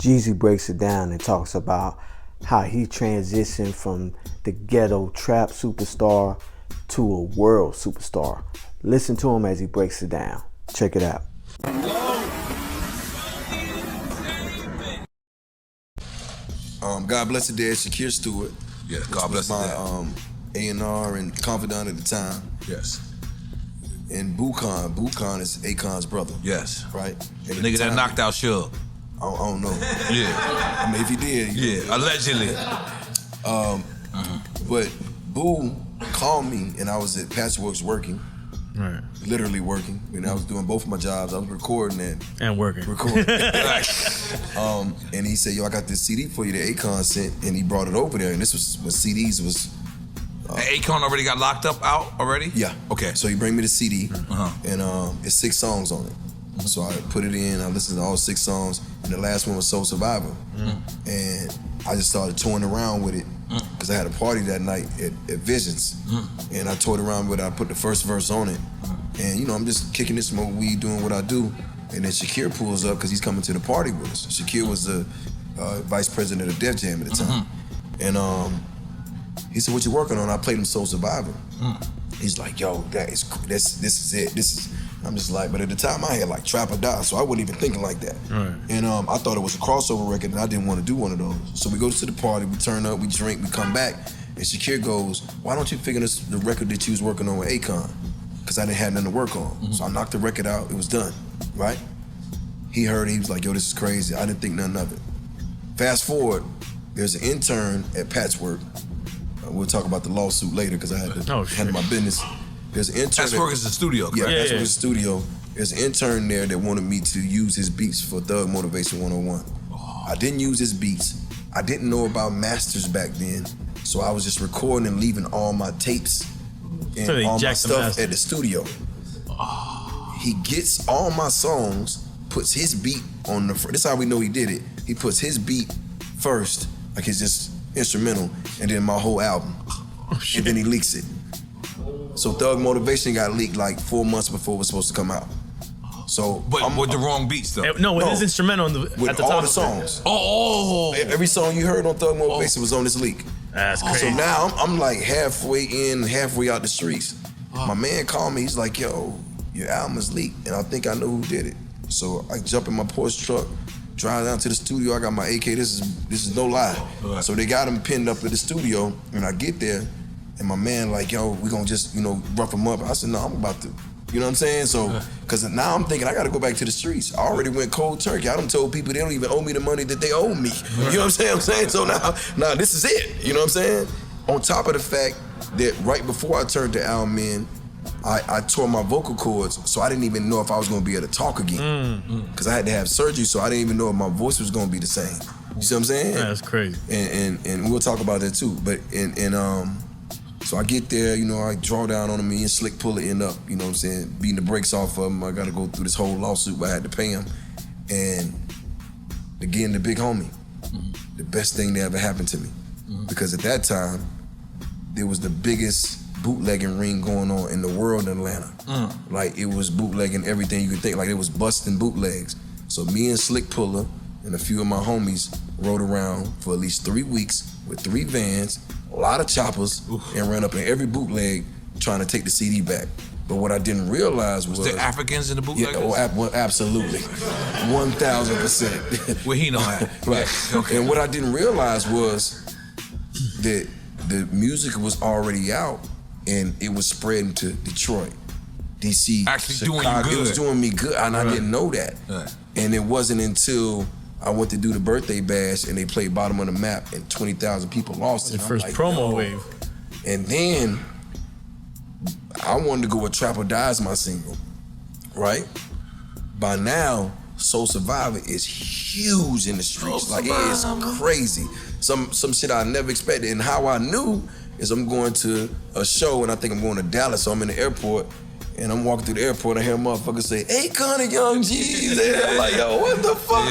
Jeezy breaks it down and talks about how he transitioned from the ghetto trap superstar to a world superstar. Listen to him as he breaks it down. Check it out. God bless the dead, Shakir Stewart. Yeah, God bless the dead. A&R and confidant at the time. Yes. And Bukon is Akon's brother. Yes. Right? The nigga that knocked out Suge. I don't know. Yeah. I mean, if he did. Yeah, allegedly. But Boo called me, and I was at Patchworks working. Right. Literally working. I was doing both of my jobs. I was recording and working. And he said, yo, I got this CD for you that Akon sent, and he brought it over there. And this was when CDs was... Akon already got locked up out already? Yeah. Okay. So he bring me the CD, and it's 6 songs on it. So I put it in, I listened to all 6 songs, and the last one was Soul Survivor. And I just started toying around with it, because I had a party that night at Visions. And I toyed around with it, I put the first verse on it. And I'm just kicking this, smoke weed, doing what I do. And then Shakir pulls up, because he's coming to the party with us. Shakir was the vice president of Def Jam at the time. And he said, what you working on? I played him Soul Survivor. He's like, yo, this is it. I'm just like, but at the time I had like Trap or Die, so I wasn't even thinking like that. Right. And I thought it was a crossover record, and I didn't want to do one of those. So we go to the party, we turn up, we drink, we come back, and Shakir goes, why don't you figure this the record that you was working on with Akon? Because I didn't have nothing to work on. So I knocked the record out, it was done, right? He heard it, he was like, yo, this is crazy. I didn't think nothing of it. Fast forward, there's an intern at Patchwork. We'll talk about the lawsuit later, because I had to handle my business. There's an intern. Patchwork is the studio. Yeah, Patchwork is the studio. There's an intern there that wanted me to use his beats for Thug Motivation 101. I didn't use his beats. I didn't know about masters back then, so I was just recording and leaving all my tapes and all my stuff at the studio. He gets all my songs, puts his beat on the this is how we know he did it. He puts his beat first, like it's just instrumental, and then my whole album. And then he leaks it. So Thug Motivation got leaked like 4 months before it was supposed to come out. So, but with the wrong beats though. No, with his instrumental at the top all the songs. Every song you heard on Thug Motivation was on this leak. That's crazy. So now I'm like halfway in, halfway out the streets. My man called me. He's like, "Yo, your album is leaked, and I think I know who did it." So I jump in my Porsche truck, drive down to the studio. I got my AK. This is no lie. So they got him pinned up at the studio, and I get there. And my man like, yo, we gonna just, rough him up. I said, no, I'm about to, you know what I'm saying? So, cause now I'm thinking I gotta go back to the streets. I already went cold turkey. I done told people they don't even owe me the money that they owe me. You know what I'm saying? So now this is it, you know what I'm saying? On top of the fact that right before I turned the album in, I tore my vocal cords, so I didn't even know if I was gonna be able to talk again. Cause I had to have surgery, so I didn't even know if my voice was gonna be the same. You see what I'm saying? Yeah, that's crazy. And we'll talk about that too. But so I get there, I draw down on him, me and Slick Puller end up, you know what I'm saying, beating the brakes off of him. I gotta go through this whole lawsuit where I had to pay him. And again, the big homie, the best thing that ever happened to me. Because at that time, there was the biggest bootlegging ring going on in the world in Atlanta. Like it was bootlegging everything you could think, like it was busting bootlegs. So me and Slick Puller and a few of my homies rode around for at least 3 weeks with 3 vans, a lot of choppers, and ran up in every bootleg trying to take the CD back. But what I didn't realize was there Africans in the bootleggers? Yeah, absolutely, 1,000%. Well, he know that. Right. Okay. And what I didn't realize was that the music was already out and it was spreading to Detroit, DC, actually Chicago. Doing you good. It was doing me good, and I didn't know that. And it wasn't until I went to do the birthday bash and they played Bottom of the Map and 20,000 people lost it. The first promo wave. And then I wanted to go with Trap or Die as my single, right? By now, Soul Survivor is huge in the streets. Like it is crazy. Some shit I never expected. And how I knew is I'm going to a show and I think I'm going to Dallas, so I'm in the airport. And I'm walking through the airport, I hear a motherfucker say, Akon and Young Jeezy. I'm like, yo, what the fuck?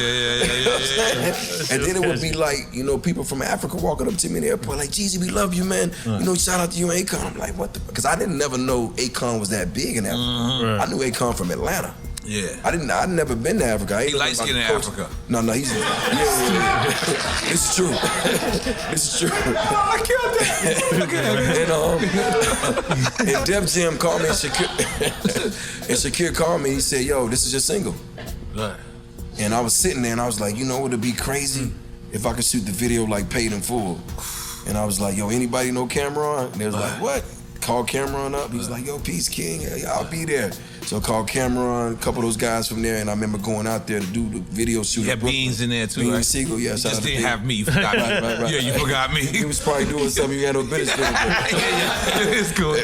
And then it would be like, people from Africa walking up to me in the airport, like, Jeezy, we love you, man. Shout out to you and Akon. I'm like, what the fuck? Because I didn't never know Akon was that big in Africa. I knew Akon from Atlanta. Yeah. I'd never been to Africa. He light skinned in Africa. No, he's yeah. This is true. This is true. I killed that. And Def Jam called me and Shakir called me. He said, "Yo, this is your single." Right. And I was sitting there and I was like, you know, it'd be crazy if I could shoot the video like paid in full. And I was like, yo, anybody know Cameron? And they was like, what? Called Cameron up. He was like, yo, Peace King, I'll be there. So I called Cameron, a couple of those guys from there, and I remember going out there to do the video shoot. You had Beans in there too, Beans right? Siegel, yeah. You just didn't have me. You forgot me. Right. Yeah, you forgot me. He was probably doing something you had no business doing. Yeah. It's cool.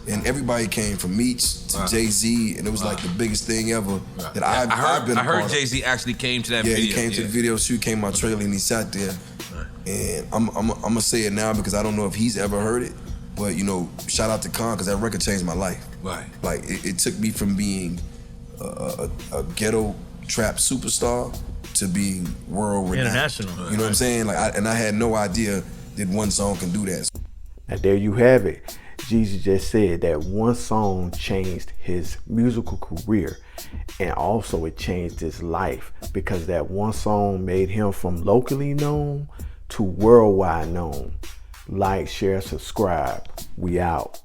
And everybody came from Meech to Jay-Z, and it was like the biggest thing ever that I've been a part of. I heard Jay-Z actually came to that video. Yeah, he came to the video shoot, came my trailer, and he sat there. And I'm gonna say it now because I don't know if he's ever heard it, but you know, shout out to Khan because that record changed my life. Right. Like it took me from being a ghetto trap superstar to being world renowned. International. You know what I'm saying? Like, I had no idea that one song can do that. Now there you have it. Jeezy just said that one song changed his musical career, and also it changed his life because that one song made him from locally known to worldwide known. Like, share, subscribe. We out.